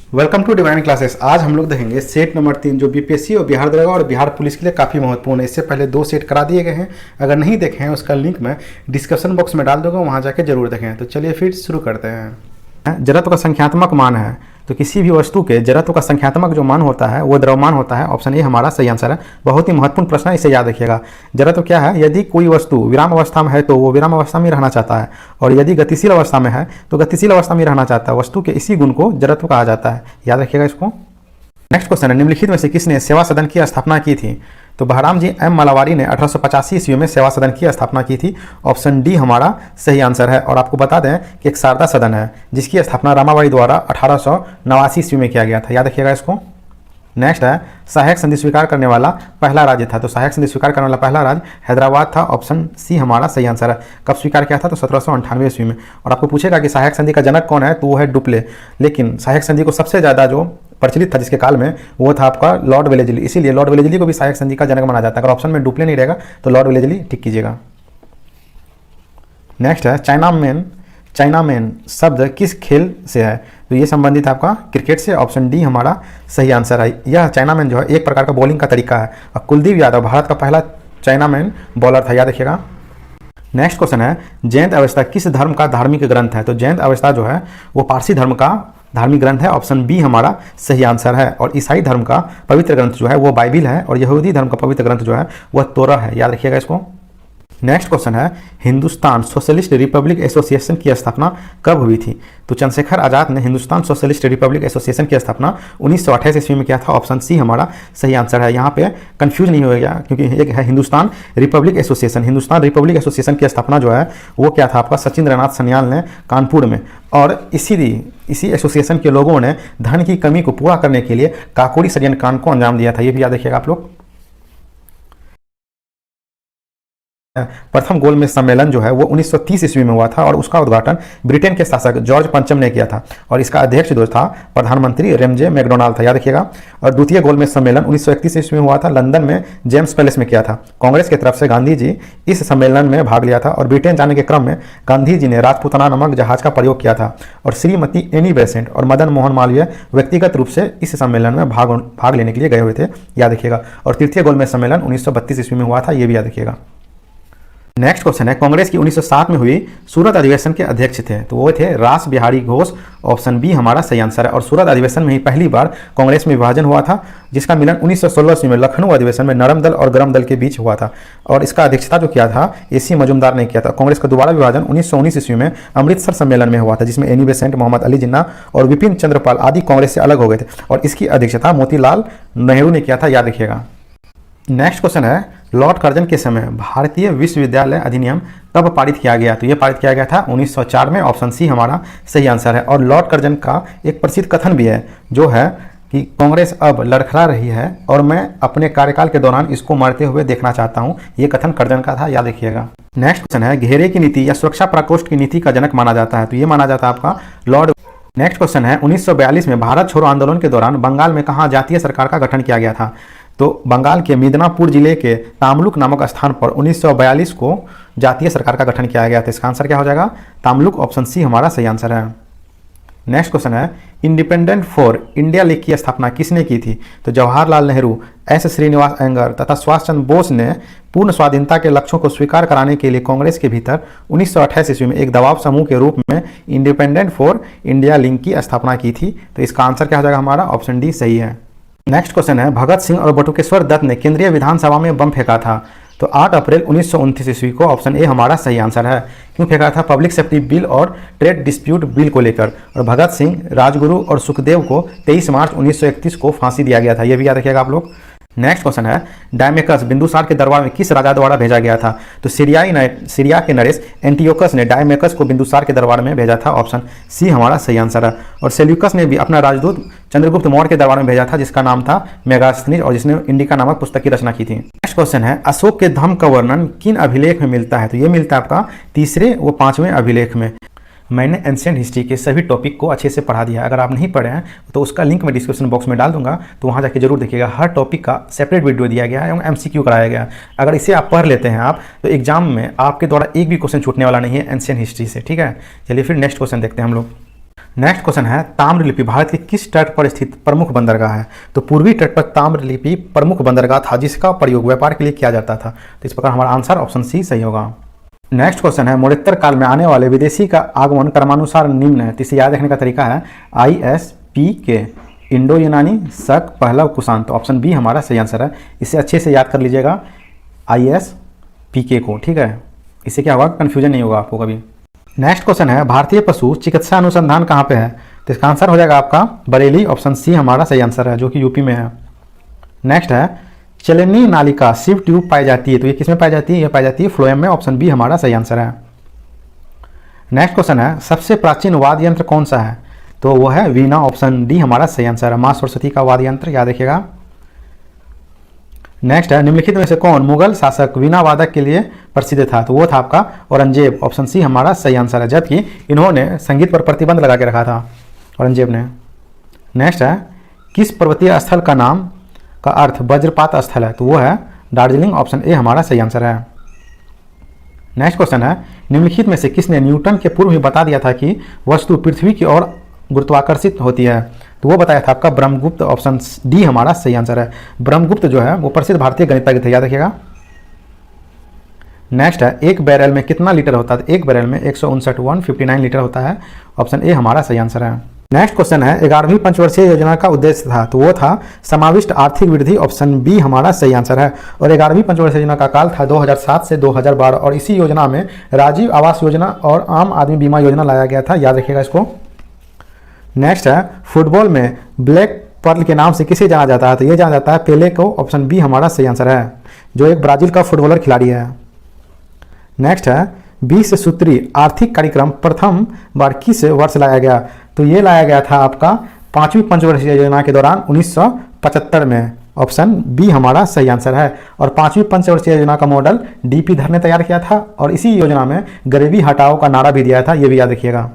Welcome to divine classes. आज हम लोग देखेंगे सेट नंबर 3 जो बीपीएससी और बिहार दरोगा और बिहार पुलिस के लिए काफ़ी महत्वपूर्ण है। इससे पहले 2 सेट करा दिए गए हैं, अगर नहीं देखे हैं उसका लिंक मैं डिस्क्रिप्शन बॉक्स में डाल दूंगा, वहां जाके जरूर देखें। तो चलिए फिर शुरू करते हैं। जड़त्व का संख्यात्मक मान है तो किसी भी वस्तु के जड़त्व का संख्यात्मक जो मान होता है वो द्रव्यमान होता है। ऑप्शन ए हमारा सही आंसर है। बहुत ही महत्वपूर्ण प्रश्न है, इसे याद रखिएगा। जड़त्व क्या है? यदि कोई वस्तु विराम अवस्था में है तो वो विराम अवस्था में रहना चाहता है, और यदि गतिशील अवस्था में है तो गतिशील अवस्था में रहना चाहता है। वस्तु के इसी गुण को जड़त्व कहा जाता है, याद रखिएगा इसको। नेक्स्ट क्वेश्चन है, निम्नलिखित में से किसने सेवा सदन की स्थापना की थी? तो बहराम जी एम मलावारी ने 1885 ईस्वी में सेवा सदन की स्थापना की थी। ऑप्शन डी हमारा सही आंसर है। और आपको बता दें कि एक शारदा सदन है जिसकी स्थापना रामाबाई द्वारा 1889 ईस्वी में किया गया था, याद रखिएगा इसको। नेक्स्ट है, सहायक संधि स्वीकार करने वाला पहला राज्य था। तो सहायक संधि स्वीकार करने वाला पहला राज्य हैदराबाद था। ऑप्शन सी हमारा सही आंसर है। कब स्वीकार किया था? तो 1798 ईस्वी में। और आपको पूछेगा कि सहायक संधि का जनक कौन है, तो वो है डुप्ले। लेकिन सहायक संधि को सबसे ज़्यादा जो प्रचलित था जिसके काल में, वो था आपका लॉर्ड वेलेजली। इसीलिए लॉर्ड वेलेजली को भी सहायक संधि का जनक माना जाता है। अगर ऑप्शन में डुप्ले नहीं रहेगा तो लॉर्ड वेलेजली टिक कीजिएगा। नेक्स्ट है, चाइनामैन शब्द किस खेल से है? तो ये संबंधित आपका क्रिकेट से। ऑप्शन डी हमारा सही आंसर है। यह चाइनामैन जो है एक प्रकार का बॉलिंग का तरीका है। और कुलदीप यादव भारत का पहला चाइनामैन बॉलर था, याद रखिएगा। नेक्स्ट क्वेश्चन है, जयंत अवस्था किस धर्म का धार्मिक ग्रंथ है? तो जयंत अवस्था जो है वो पारसी धर्म का धार्मिक ग्रंथ है। ऑप्शन बी हमारा सही आंसर है। और ईसाई धर्म का पवित्र ग्रंथ जो है वो बाइबिल है, और यहूदी धर्म का पवित्र ग्रंथ जो है वह तोरा है, याद रखिएगा इसको। नेक्स्ट क्वेश्चन है, हिंदुस्तान सोशलिस्ट रिपब्लिक एसोसिएशन की स्थापना कब हुई थी? तो चंद्रशेखर आजाद ने हिंदुस्तान सोशलिस्ट रिपब्लिक एसोसिएशन की स्थापना 1928 ईस्वी में किया था। ऑप्शन सी हमारा सही आंसर है। यहाँ पे कंफ्यूज नहीं होगा क्योंकि एक है Hindustan Republic association. Hindustan Republic association की स्थापना जो है वो क्या था आपका सचिंद्रनाथ सन्याल ने कानपुर में। और इसी एसोसिएशन के लोगों ने धन की कमी को पूरा करने के लिए काकोरी षड्यंत्र कांड को अंजाम दिया था, ये भी याद रखिएगा आप लोग। प्रथम गोलमेज सम्मेलन जो है वो 1930 ईस्वी में हुआ था, और उसका उद्घाटन ब्रिटेन के शासक जॉर्ज पंचम ने किया था। और इसका अध्यक्ष जो था प्रधानमंत्री रेमजे मैकडोनाल्ड था, याद रखिएगा। और द्वितीय गोलमेज सम्मेलन 1931 ईस्वी में हुआ था, लंदन में जेम्स पैलेस में किया था। कांग्रेस की तरफ से गांधी जी इस सम्मेलन में भाग लिया था। और ब्रिटेन जाने के क्रम में गांधी जी ने राजपूताना नामक जहाज का प्रयोग किया था। और श्रीमती एनी बेसेंट और मदन मोहन मालवीय व्यक्तिगत रूप से इस सम्मेलन में भाग लेने के लिए गए हुए थे, याद रखिएगा। और तृतीय गोलमेज सम्मेलन 1932 ईस्वी में हुआ था, ये भी याद रखिएगा। नेक्स्ट क्वेश्चन है, कांग्रेस की 1907 में हुई सूरत अधिवेशन के अध्यक्ष थे? तो वो थे रास बिहारी घोष। ऑप्शन बी हमारा सही आंसर है। और सूरत अधिवेशन में ही पहली बार कांग्रेस में विभाजन हुआ था, जिसका मिलन 1916 ईस्वी में लखनऊ अधिवेशन में नरम दल और गरम दल के बीच हुआ था। और इसका अध्यक्षता जो किया था AC मजुमदार ने किया था। कांग्रेस का दोबारा विभाजन 1919 ईस्वी में अमृतसर सम्मेलन में हुआ था, जिसमें एनी बेसेंट, मोहम्मद अली जिन्ना और विपिन चंद्रपाल आदि कांग्रेस से अलग हो गए थे। और इसकी अध्यक्षता मोतीलाल नेहरू ने किया था, याद रखिएगा। नेक्स्ट क्वेश्चन है, लॉर्ड कर्जन के समय भारतीय विश्वविद्यालय अधिनियम कब पारित किया गया? तो ये पारित किया गया था 1904 में। ऑप्शन सी हमारा सही आंसर है। और लॉर्ड कर्जन का एक प्रसिद्ध कथन भी है जो है कि कांग्रेस अब लड़खड़ा रही है और मैं अपने कार्यकाल के दौरान इसको मरते हुए देखना चाहता हूं। ये कथन कर्जन का था, याद रखिएगा। नेक्स्ट क्वेश्चन है, घेरे की नीति या सुरक्षा प्रकोष्ठ की नीति का जनक माना जाता है? तो ये माना जाता है आपका लॉर्ड। नेक्स्ट क्वेश्चन है, 1942 में भारत छोड़ो आंदोलन के दौरान बंगाल में कहाँ जातीय सरकार का गठन किया गया था? तो बंगाल के मिदनापुर जिले के तामलुक नामक स्थान पर 1942 को जातीय सरकार का गठन किया गया था। इसका आंसर क्या हो जाएगा? तामलुक। ऑप्शन सी हमारा सही आंसर है। नेक्स्ट क्वेश्चन है, इंडिपेंडेंट फॉर इंडिया लीग की स्थापना किसने की थी? तो जवाहरलाल नेहरू, S श्रीनिवास अयंगर तथा सुभाष चंद्र बोस ने पूर्ण स्वाधीनता के लक्ष्यों को स्वीकार कराने के लिए कांग्रेस के भीतर 1928 ईस्वी में एक दबाव समूह के रूप में इंडिपेंडेंट फॉर इंडिया लीग की स्थापना की थी। तो इसका आंसर क्या हो जाएगा हमारा? ऑप्शन डी सही है। नेक्स्ट क्वेश्चन है, भगत सिंह और बटुकेश्वर दत्त ने केंद्रीय विधानसभा में बम फेंका था? तो 8 अप्रैल 1929 ईस्वी को। ऑप्शन ए हमारा सही आंसर है। क्यों फेंका था? पब्लिक सेफ्टी बिल और ट्रेड डिस्प्यूट बिल को लेकर। और भगत सिंह, राजगुरु और सुखदेव को 23 मार्च 1931 को फांसी दिया गया था, यह भी याद रखिएगा आप लोग। नेक्स्ट क्वेश्चन है, डायमेकस बिंदुसार के दरबार में किस राजा द्वारा भेजा गया था? तो सीरिया के नरेश एंटियोकस ने डायमेकस को बिंदुसार के दरबार में भेजा था। ऑप्शन सी हमारा सही आंसर है। और सेल्यूकस ने भी अपना राजदूत चंद्रगुप्त मौर्य के दरबार में भेजा था, जिसका नाम था मेगास्थनीज, और जिसने इंडिका नामक पुस्तक की रचना की थी। नेक्स्ट क्वेश्चन है, अशोक के धम्म का वर्णन किन अभिलेख में मिलता है? तो ये मिलता है आपका 3रे व 5वें अभिलेख में। मैंने एंशिएंट हिस्ट्री के सभी टॉपिक को अच्छे से पढ़ा दिया है। अगर आप नहीं पढ़े हैं तो उसका लिंक मैं डिस्क्रिप्शन बॉक्स में डाल दूंगा, तो वहाँ जाके जरूर देखिएगा। हर टॉपिक का सेपरेट वीडियो दिया गया है एवं MCQ कराया गया है। अगर इसे आप पढ़ लेते हैं आप, तो एग्जाम में आपके द्वारा एक भी क्वेश्चन छूटने वाला नहीं है एंशिएंट हिस्ट्री से, ठीक है। चलिए फिर नेक्स्ट क्वेश्चन देखते हैं हम लोग। नेक्स्ट क्वेश्चन है ताम्रलिपि भारत के किस तट पर स्थित प्रमुख बंदरगाह है? तो पूर्वी तट पर ताम्रलिपि प्रमुख बंदरगाह था जिसका प्रयोग व्यापार के लिए किया जाता था। तो इस प्रकार हमारा आंसर ऑप्शन सी सही होगा। नेक्स्ट क्वेश्चन है मोड़ोत्तर काल में आने वाले विदेशी का आगमन क्रमानुसार निम्न है। तो इसे याद रखने का तरीका है ISPK, इंडो यूनानी, शक, पहलव, कुषाण। तो ऑप्शन बी हमारा सही आंसर है। इसे अच्छे से याद कर लीजिएगा ISPK को, ठीक है। इससे क्या होगा, कन्फ्यूजन नहीं होगा आपको कभी। नेक्स्ट क्वेश्चन है भारतीय पशु चिकित्सा अनुसंधान कहाँ पे है? तो इसका आंसर हो जाएगा आपका बरेली, ऑप्शन सी हमारा सही आंसर है, जो कि यूपी में है। नेक्स्ट है चलनी नालिका सिव ट्यूब पाई जाती है। तो ये किसमें पाई जाती है? ये पाई जाती है फ्लोएम में, ऑप्शन बी हमारा सही आंसर है। नेक्स्ट क्वेश्चन है सबसे प्राचीन वाद्य यंत्र कौन सा है? तो वो है वीणा, ऑप्शन डी हमारा सही आंसर है। माँ सरस्वती का वाद्य यंत्र, याद रखिएगा। नेक्स्ट है निम्नलिखित में से कौन मुगल शासक वीणा वादक के लिए प्रसिद्ध था? तो वो था आपका औरंगजेब, ऑप्शन सी हमारा सही आंसर है। जबकि इन्होंने संगीत पर प्रतिबंध लगा के रखा था औरंगजेब ने। नेक्स्ट है किस पर्वतीय स्थल का नाम का अर्थ वज्रपात स्थल है? तो वो है दार्जिलिंग, ऑप्शन ए हमारा सही आंसर है। नेक्स्ट क्वेश्चन है निम्नलिखित में से किसने न्यूटन के पूर्व ही बता दिया था कि वस्तु पृथ्वी की ओर गुरुत्वाकर्षित होती है? तो वो बताया था आपका ब्रह्मगुप्त, ऑप्शन डी हमारा सही आंसर है। ब्रह्मगुप्त जो है वो प्रसिद्ध भारतीय गणितज्ञ थे, याद रखिएगा। नेक्स्ट है एक बैरल में कितना लीटर होता है? एक बैरल में 159 लीटर होता है, ऑप्शन ए हमारा सही आंसर है। नेक्स्ट क्वेश्चन है 11वीं पंचवर्षीय योजना का उद्देश्य था? तो वो था समाविष्ट आर्थिक वृद्धि, ऑप्शन बी हमारा सही आंसर है। और 11वीं पंचवर्षीय योजना का काल था 2007 से 2012 और इसी योजना में राजीव आवास योजना और आम आदमी बीमा योजना लाया गया था, याद रखिएगा इसको। नेक्स्ट है फुटबॉल में ब्लैक पर्ल के नाम से किसे जाना जाता है? तो ये जाना जाता है पेले को, ऑप्शन बी हमारा सही आंसर है, जो एक ब्राजील का फुटबॉलर खिलाड़ी है। नेक्स्ट है 20 सूत्री आर्थिक कार्यक्रम प्रथम बार किस वर्ष लाया गया? तो ये लाया गया था आपका 5वीं पंचवर्षीय योजना के दौरान 1975 में, ऑप्शन बी हमारा सही आंसर है। और 5वीं पंचवर्षीय योजना का मॉडल DP धर ने तैयार किया था और इसी योजना में गरीबी हटाओ का नारा भी दिया था, ये भी याद रखिएगा।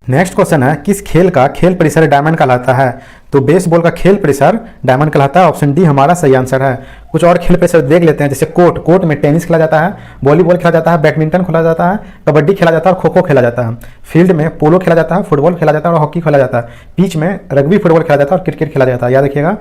नेक्स्ट क्वेश्चन है किस खेल का खेल परिसर डायमंड कहलाता है? तो बेसबॉल का खेल परिसर डायमंड कहलाता है, ऑप्शन डी हमारा सही आंसर है। कुछ और खेल परिसर देख लेते हैं, जैसे कोर्ट में टेनिस खेला जाता है, वॉलीबॉल खेला जाता है, बैडमिंटन खेला जाता है, कबड्डी खेला जाता है और खो खो खेला जाता है। फील्ड में पोलो खेला जाता है, फुटबॉल खेला जाता है और हॉकी खेला जाता है। पिच में रग्बी फुटबॉल खेला जाता है और क्रिकेट खेला जाता है, याद रखिएगा।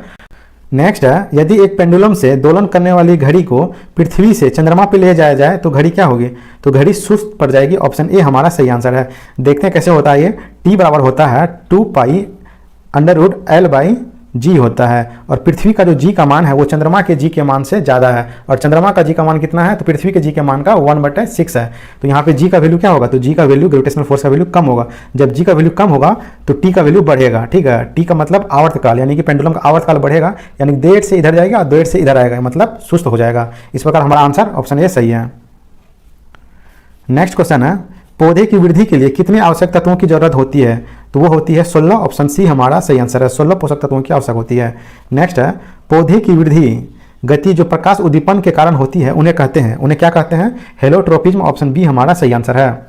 नेक्स्ट है यदि एक पेंडुलम से दोलन करने वाली घड़ी को पृथ्वी से चंद्रमा पे ले जाया जाए तो घड़ी क्या होगी? तो घड़ी सुस्त पड़ जाएगी, ऑप्शन ए हमारा सही आंसर है। देखते हैं कैसे होता है ये। टी बराबर होता है 2π√L/g होता है और पृथ्वी का जो जी का मान है वो चंद्रमा के जी के मान से ज़्यादा है और चंद्रमा का जी का मान कितना है? तो पृथ्वी के जी के मान का 1/6 है। तो यहाँ पे जी का वैल्यू क्या होगा? तो जी का वैल्यू ग्रेविटेशनल फोर्स का वैल्यू कम होगा। जब जी का वैल्यू कम होगा तो टी का वैल्यू बढ़ेगा, ठीक है। टी का मतलब आवर्तकाल, यानी कि पेंडुलम का आवर्तकाल बढ़ेगा, यानी देर से इधर जाएगा और देर से इधर आएगा, मतलब सुस्त हो जाएगा। इस प्रकार हमारा आंसर ऑप्शन ए सही है। नेक्स्ट क्वेश्चन है पौधे की वृद्धि के लिए कितने आवश्यक तत्वों की जरूरत होती है? तो वो होती है 16, ऑप्शन सी हमारा सही आंसर है। 16 पोषक तत्वों की आवश्यक होती है। नेक्स्ट है पौधे की वृद्धि गति जो प्रकाश उद्दीपन के कारण होती है उन्हें कहते हैं, उन्हें क्या कहते हैं? हेलोट्रोपिज्म, ऑप्शन बी हमारा सही आंसर है।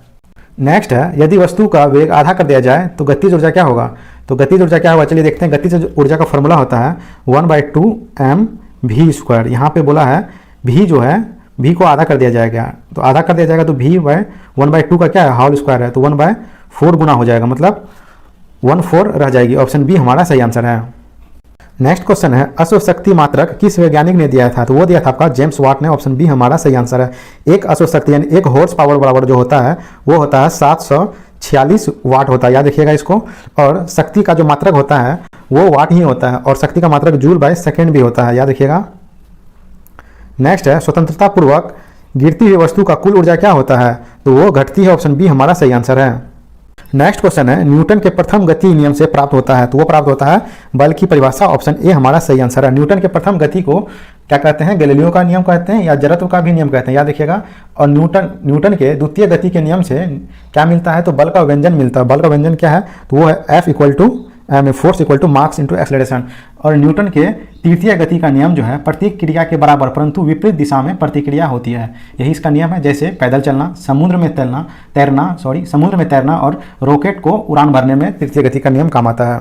नेक्स्ट है यदि वस्तु का वेग आधा कर दिया जाए तो गतिज ऊर्जा क्या होगा? तो गतिज ऊर्जा क्या होगा? चलिए देखते हैं। गतिज ऊर्जा का फॉर्मूला होता है 1/2mv²। यहाँ पे बोला है v जो है v को आधा कर दिया जाएगा, तो आधा कर दिया जाएगा तो v/1/2 का क्या है? होल स्क्वायर है, तो 1/4 गुना हो जाएगा, मतलब 1/4 रह जाएगी, ऑप्शन बी हमारा सही आंसर है। नेक्स्ट क्वेश्चन है अश्वशक्ति मात्रक किस वैज्ञानिक ने दिया था? तो वो दिया था आपका जेम्स वाट ने, ऑप्शन बी हमारा सही आंसर है। एक अश्वशक्ति यानी एक हॉर्स पावर बराबर जो होता है वो होता है 746 वाट होता है, याद रखिएगा इसको। और शक्ति का जो मात्रक होता है वो वाट ही होता है और शक्ति का मात्रक जूल/सेकेंड भी होता है, याद रखिएगा। नेक्स्ट है स्वतंत्रता पूर्वक गिरती हुई वस्तु का कुल ऊर्जा क्या होता है? तो वो घटती है, ऑप्शन बी हमारा सही आंसर है। नेक्स्ट क्वेश्चन है न्यूटन के प्रथम गति नियम से प्राप्त होता है? तो वो प्राप्त होता है बल की परिभाषा, ऑप्शन ए हमारा सही आंसर है। न्यूटन के प्रथम गति को क्या कहते हैं? गैलीलियो का नियम कहते हैं या जड़त्व का भी नियम कहते हैं, याद रखिएगा। और न्यूटन के द्वितीय गति के नियम से क्या मिलता है? तो बल का व्यंजन मिलता है। बल का व्यंजन क्या है? तो वो है F = फोर्स = मास × एक्सेलरेशन। और न्यूटन के तृतीय गति का नियम जो है प्रत्येक क्रिया के बराबर परंतु विपरीत दिशा में प्रतिक्रिया होती है, यही इसका नियम है। जैसे पैदल चलना, समुद्र में तैरना और रॉकेट को उड़ान भरने में तृतीय गति का नियम काम आता है।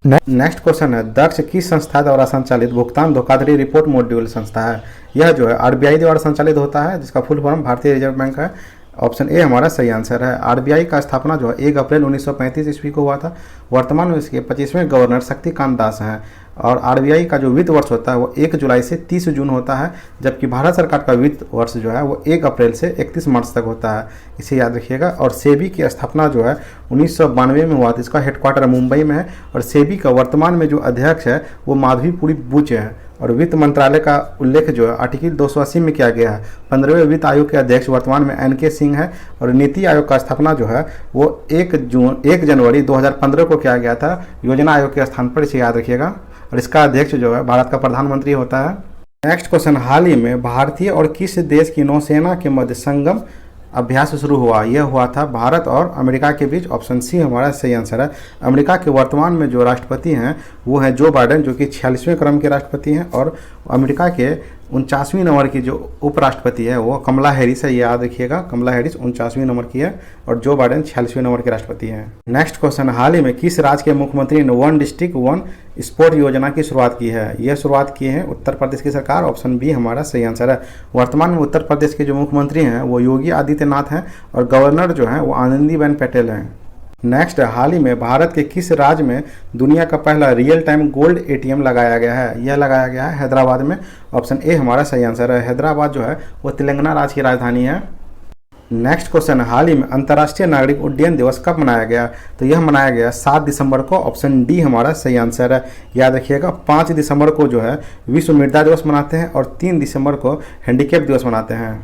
नेक्स्ट क्वेश्चन है दक्ष किस संस्था द्वारा संचालित भुगतान धोखाधड़ी रिपोर्ट मॉड्यूल संस्था है? यह जो है RBI द्वारा संचालित होता है, जिसका फुल फॉर्म भारतीय रिजर्व बैंक है। ऑप्शन ए हमारा सही आंसर है। आरबीआई का स्थापना जो है 1 अप्रैल 1935 ईस्वी को हुआ था। वर्तमान में इसके 25वें गवर्नर शक्तिकांत दास हैं। और आरबीआई का जो वित्त वर्ष होता है वो 1 जुलाई से 30 जून होता है, जबकि भारत सरकार का वित्त वर्ष जो है वो 1 अप्रैल से 31 मार्च तक होता है, इसे याद रखिएगा। और सेबी की स्थापना जो है 1992 में हुआ था। इसका हेडक्वार्टर मुंबई में है और सेबी का वर्तमान में जो अध्यक्ष है वो माधवीपुरी बुच है। और वित्त मंत्रालय का उल्लेख जो है आर्टिकल 280 में किया गया है। 15वें वित्त आयोग के अध्यक्ष वर्तमान में एन के सिंह है। और नीति आयोग का स्थापना जो है वो 1 जनवरी 2015 को किया गया था योजना आयोग के स्थान पर, इसे याद रखिएगा। और इसका अध्यक्ष जो है भारत का प्रधानमंत्री होता है। नेक्स्ट क्वेश्चन, हाल ही में भारतीय और किस देश की नौसेना के मध्य संगम अभ्यास शुरू हुआ? यह हुआ था भारत और अमेरिका के बीच। ऑप्शन सी हमारा सही आंसर है। अमेरिका के वर्तमान में जो राष्ट्रपति हैं वो हैं जो बाइडेन, जो कि 46वें क्रम के राष्ट्रपति हैं। और अमेरिका के 49वीं नंबर की जो उपराष्ट्रपति है वो कमला हैरिस है, ये याद रखिएगा। कमला हैरिस 49वीं नंबर की है और जो बाइडेन 46वें नंबर के राष्ट्रपति हैं। नेक्स्ट क्वेश्चन, हाल ही में किस राज्य के मुख्यमंत्री ने 1 डिस्ट्रिक्ट 1 स्पोर्ट योजना की शुरुआत की है? यह शुरुआत की है उत्तर प्रदेश की सरकार। ऑप्शन बी हमारा सही आंसर है। वर्तमान में उत्तर प्रदेश के जो मुख्यमंत्री हैं वो योगी आदित्यनाथ हैं और गवर्नर जो हैं वो आनंदीबेन पटेल हैं। नेक्स्ट, हाल ही में भारत के किस राज्य में दुनिया का पहला रियल टाइम गोल्ड एटीएम लगाया गया है? यह लगाया गया है हैदराबाद में। ऑप्शन ए हमारा सही आंसर है। हैदराबाद जो है वो तेलंगाना राज्य की राजधानी है। नेक्स्ट क्वेश्चन, हाल ही में अंतर्राष्ट्रीय नागरिक उड्डयन दिवस कब मनाया गया? तो यह मनाया गया 7 दिसंबर को। ऑप्शन डी हमारा सही आंसर है। याद रखिएगा 5 दिसंबर को जो है विश्व मृदा दिवस मनाते हैं और 3 दिसंबर को हैंडीकैप दिवस मनाते हैं।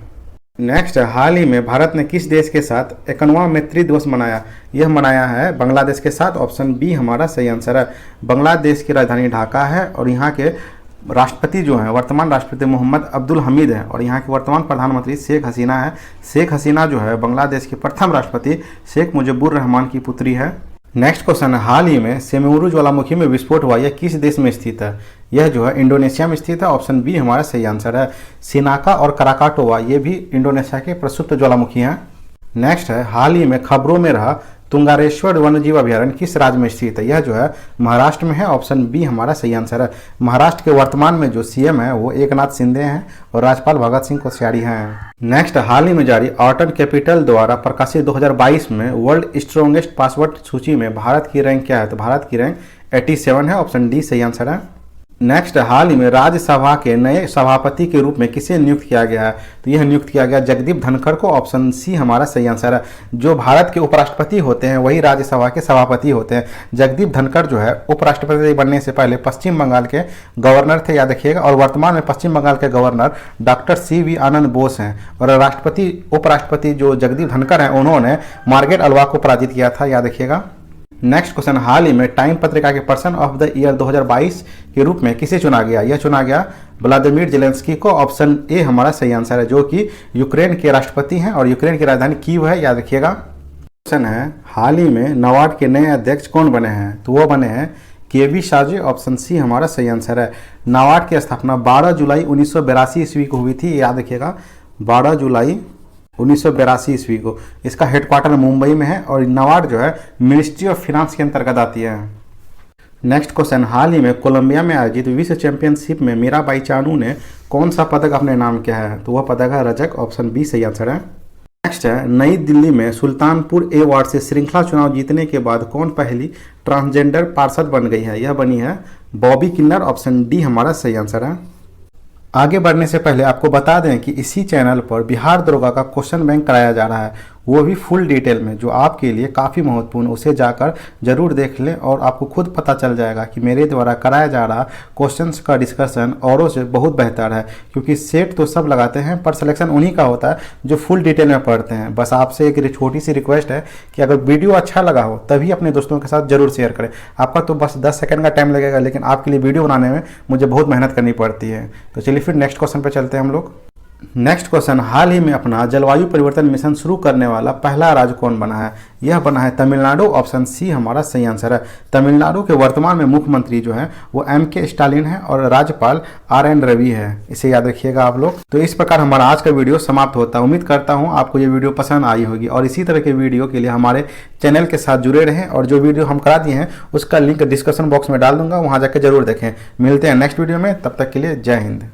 नेक्स्ट, हाल ही में भारत ने किस देश के साथ 51वां मैत्री दिवस मनाया? यह मनाया है बांग्लादेश के साथ। ऑप्शन बी हमारा सही आंसर है। बांग्लादेश की राजधानी ढाका है और यहाँ के राष्ट्रपति जो हैं वर्तमान राष्ट्रपति मोहम्मद अब्दुल हमीद हैं और यहाँ की वर्तमान प्रधानमंत्री शेख हसीना है। शेख हसीना जो है बांग्लादेश के प्रथम राष्ट्रपति शेख मुजीबुर रहमान की पुत्री है। नेक्स्ट क्वेश्चन, हाल ही में सेमेरू ज्वालामुखी में विस्फोट हुआ, यह किस देश में स्थित है? यह जो है इंडोनेशिया में स्थित है। ऑप्शन बी हमारा सही आंसर है। सिनाका और कराकाटोवा ये भी इंडोनेशिया के प्रसिद्ध ज्वालामुखी हैं। नेक्स्ट है, हाल ही में खबरों में रहा तुंगारेश्वर वन्यजीव अभयारण्य किस राज्य में स्थित है? यह जो है महाराष्ट्र में है। ऑप्शन बी हमारा सही आंसर है। महाराष्ट्र के वर्तमान में जो सीएम है वो एकनाथ शिंदे हैं और राज्यपाल भगत सिंह कोश्यारी हैं। नेक्स्ट, हाल ही में जारी ऑर्टन कैपिटल द्वारा प्रकाशित 2022 में वर्ल्ड स्ट्रॉन्गेस्ट पासवर्ड सूची में भारत की रैंक क्या है? तो भारत की रैंक 87 है। ऑप्शन डी सही आंसर है। नेक्स्ट, हाल ही में राज्यसभा के नए सभापति के रूप में किसे नियुक्त किया गया है? तो यह नियुक्त किया गया जगदीप धनखड़ को। ऑप्शन सी हमारा सही आंसर है। जो भारत के उपराष्ट्रपति होते हैं वही राज्यसभा के सभापति होते हैं। जगदीप धनखड़ जो है उपराष्ट्रपति बनने से पहले पश्चिम बंगाल के गवर्नर थे, याद रखिएगा। और वर्तमान में पश्चिम बंगाल के गवर्नर डॉक्टर CV आनंद बोस हैं। और उपराष्ट्रपति जो जगदीप धनखड़ हैं उन्होंने मार्गरेट अल्वा को पराजित किया था, याद रखिएगा। नेक्स्ट क्वेश्चन, हाल ही में टाइम पत्रिका के पर्सन ऑफ द ईयर 2022 के रूप में किसे चुना गया? यह चुना गया व्लादिमीर जेलेंस्की को। ऑप्शन ए हमारा सही आंसर है, जो कि यूक्रेन के राष्ट्रपति हैं और यूक्रेन की राजधानी कीव है, याद रखिएगा। क्वेश्चन है, हाल ही में नाबार्ड के नए अध्यक्ष कौन बने हैं? तो वो बने हैं KV शाजी। ऑप्शन सी हमारा सही आंसर है। नाबार्ड की स्थापना 12 जुलाई 1982 ईस्वी को हुई थी, याद रखिएगा। 12 जुलाई 1982 ईस्वी को। इसका हेडक्वार्टर मुंबई में है और नाबार्ड जो है मिनिस्ट्री ऑफ फाइनेंस के अंतर्गत आती है। नेक्स्ट क्वेश्चन, हाल ही में कोलंबिया में आयोजित विश्व चैंपियनशिप में मीराबाई चानू ने कौन सा पदक अपने नाम किया है? तो वह पदक है रजक। ऑप्शन बी सही आंसर है। नेक्स्ट है, नई दिल्ली में सुल्तानपुर ए वार्ड से श्रृंखला चुनाव जीतने के बाद कौन पहली ट्रांसजेंडर पार्षद बन गई है? यह बनी है बॉबी किन्नर। ऑप्शन डी हमारा सही आंसर है। आगे बढ़ने से पहले आपको बता दें कि इसी चैनल पर बिहार दरोगा का क्वेश्चन बैंक कराया जा रहा है, वो भी फुल डिटेल में, जो आपके लिए काफ़ी महत्वपूर्ण। उसे जाकर जरूर देख लें और आपको खुद पता चल जाएगा कि मेरे द्वारा कराया जा रहा क्वेश्चंस का डिस्कशन औरों से बहुत बेहतर है। क्योंकि सेट तो सब लगाते हैं पर सिलेक्शन उन्हीं का होता है जो फुल डिटेल में पढ़ते हैं। बस आपसे एक छोटी सी रिक्वेस्ट है कि अगर वीडियो अच्छा लगा हो तभी अपने दोस्तों के साथ जरूर शेयर करें। आपका तो बस 10 सेकंड का टाइम लगेगा, लेकिन आपके लिए वीडियो बनाने में मुझे बहुत मेहनत करनी पड़ती है। तो चलिए फिर नेक्स्ट क्वेश्चन पर चलते हैं हम लोग। नेक्स्ट क्वेश्चन, हाल ही में अपना जलवायु परिवर्तन मिशन शुरू करने वाला पहला राज्य कौन बना है? यह बना है तमिलनाडु। ऑप्शन सी हमारा सही आंसर है। तमिलनाडु के वर्तमान में मुख्यमंत्री जो है वो MK स्टालिन है और राज्यपाल RN रवि है, इसे याद रखिएगा आप लोग। तो इस प्रकार हमारा आज का वीडियो समाप्त होता है। उम्मीद करता हूँ आपको ये वीडियो पसंद आई होगी और इसी तरह के वीडियो के लिए हमारे चैनल के साथ जुड़े रहें। और जो वीडियो हम करा दिए हैं उसका लिंक डिस्क्रिप्शन बॉक्स में डाल दूंगा, वहाँ जाकर जरूर देखें। मिलते हैं नेक्स्ट वीडियो में, तब तक के लिए जय हिंद।